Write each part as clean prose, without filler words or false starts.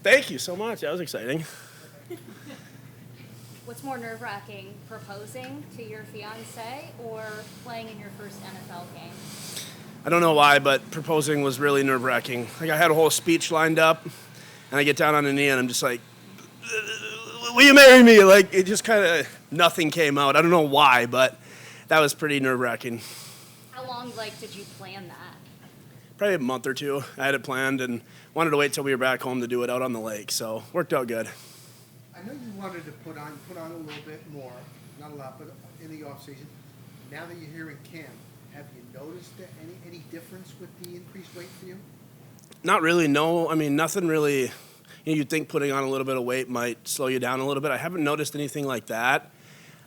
Thank you so much. That was exciting. What's more nerve-wracking, proposing to your fiance or playing in your first NFL game? I don't know why, but proposing was really nerve-wracking. Like, I had a whole speech lined up, and I get down on a knee, and I'm just like, will you marry me? Like, it just kind of, nothing came out. I don't know why, but that was pretty nerve-wracking. How long, did you plan that? Probably a month or two. I had it planned and wanted to wait till we were back home to do it out on the lake, so worked out good. I know you wanted to put on a little bit more, not a lot, but in the off season. Now that you're here in camp, have you noticed any difference with the increased weight for you? Not really, no. I mean, nothing really. You'd think putting on a little bit of weight might slow you down a little bit. I haven't noticed anything like that.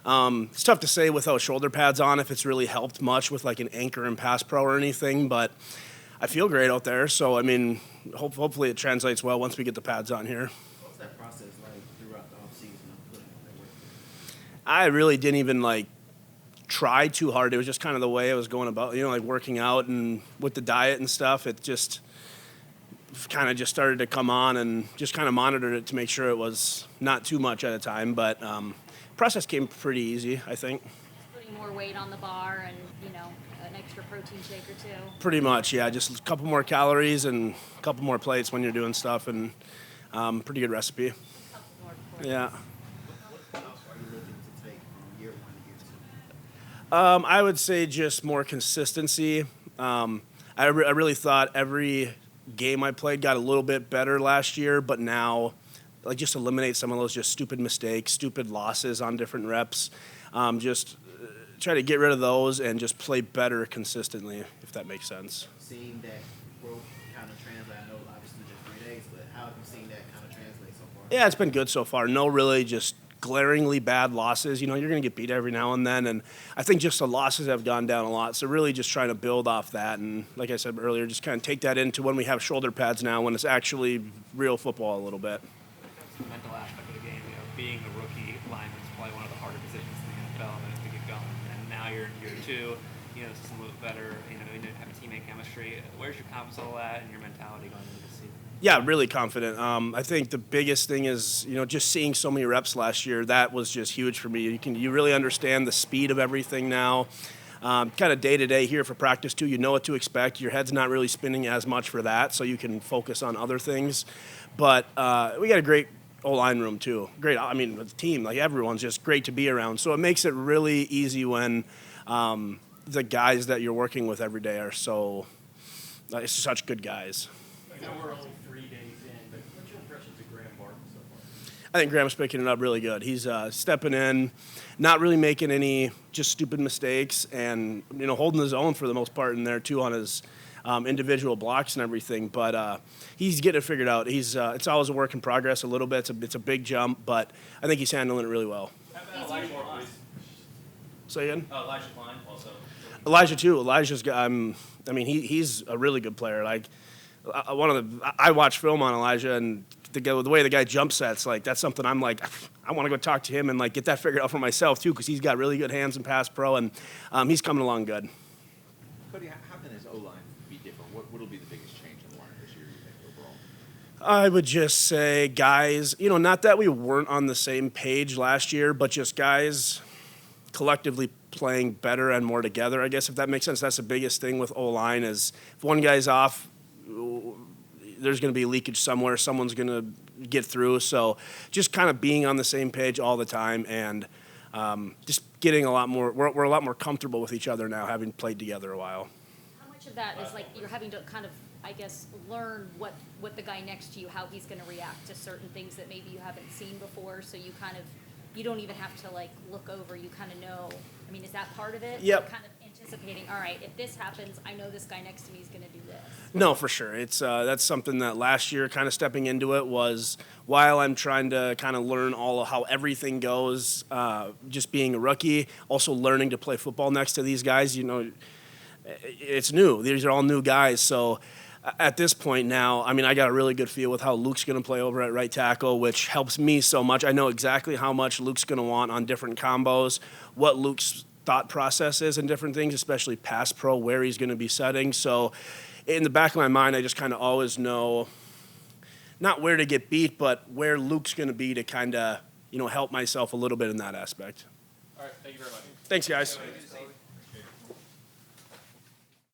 It's tough to say without shoulder pads on if it's really helped much with like an anchor and pass pro or anything, but I feel great out there. So, I mean, hopefully it translates well once we get the pads on here. What's that process like throughout the offseason of putting on that weight? I really didn't even try too hard. It was just kind of the way I was going about, working out and with the diet and stuff. It just kind of just started to come on and just kind of monitored it to make sure it was not too much at a time. But process came pretty easy, I think. Putting more weight on the bar and, an extra protein shake or two. Pretty much, yeah. Just a couple more calories and a couple more plates when you're doing stuff, and pretty good recipe. A couple more plates. Yeah. What else are you looking to take from year 1 to year 2? I would say just more consistency. I really thought every game I played got a little bit better last year, but now, just eliminate some of those just stupid mistakes, stupid losses on different reps. Just try to get rid of those and just play better consistently, if that makes sense. Seeing that growth kind of translate, I know obviously just 3 days, but how have you seen that kind of translate so far? Yeah, it's been good so far. No really just glaringly bad losses. You're going to get beat every now and then, and I think just the losses have gone down a lot. So really just trying to build off that, and like I said earlier, just kind of take that into when we have shoulder pads now, when it's actually real football a little bit. When it comes to the mental aspect of the game, being a rookie lineman is probably one of the harder positions in the NFL to get going. And now you're in year 2, it's a little bit better, you have teammate chemistry. Where's your confidence level at and your mentality going into the season? Yeah, really confident. I think the biggest thing is, just seeing so many reps last year. That was just huge for me. You really understand the speed of everything now. Kind of day to day here for practice too. You know what to expect. Your head's not really spinning as much for that, so you can focus on other things. But we got a great O-line room too. Great. I mean, the team, everyone's just great to be around. So it makes it really easy when the guys that you're working with every day are it's such good guys. I know we're only 3 days in, but what's your impressions of Barton so far? I think Graham's picking it up really good. He's stepping in, not really making any just stupid mistakes, and holding his own for the most part in there too on his individual blocks and everything. But he's getting it figured out. It's always a work in progress a little bit. It's a big jump, but I think he's handling it really well. How about Elijah Klein? Say again? Elijah Klein also. Elijah too. Elijah's got. He's a really good player. I watch film on Elijah, and the way the guy jump sets, that's something I'm I want to go talk to him and get that figured out for myself too, because he's got really good hands and pass pro, and he's coming along good. Cody, how can his O-line be different? What will be the biggest change in the line this year, you think, overall? I would just say guys, not that we weren't on the same page last year, but just guys collectively playing better and more together, I guess, if that makes sense. That's the biggest thing with O-line is if one guy's off, there's going to be leakage somewhere. Someone's going to get through. So just kind of being on the same page all the time and just getting a lot more – we're a lot more comfortable with each other now, having played together a while. How much of that is you're having to kind of, I guess, learn what the guy next to you, how he's going to react to certain things that maybe you haven't seen before, so you kind of – you don't even have to look over, you kind of know. I mean, is that part of it? Yep. You're kind of anticipating, all right, if this happens, I know this guy next to me is going to do this. No, for sure. It's that's something that last year kind of stepping into it was while I'm trying to kind of learn all of how everything goes, just being a rookie, also learning to play football next to these guys, it's new. These are all new guys, so at this point now, I got a really good feel with how Luke's going to play over at right tackle, which helps me so much. I know exactly how much Luke's going to want on different combos, what Luke's thought process is and different things, especially pass pro, where he's going to be setting. So in the back of my mind, I just kind of always know not where to get beat, but where Luke's going to be to kind of, help myself a little bit in that aspect. All right, thank you very much. Thanks, guys. Thank you.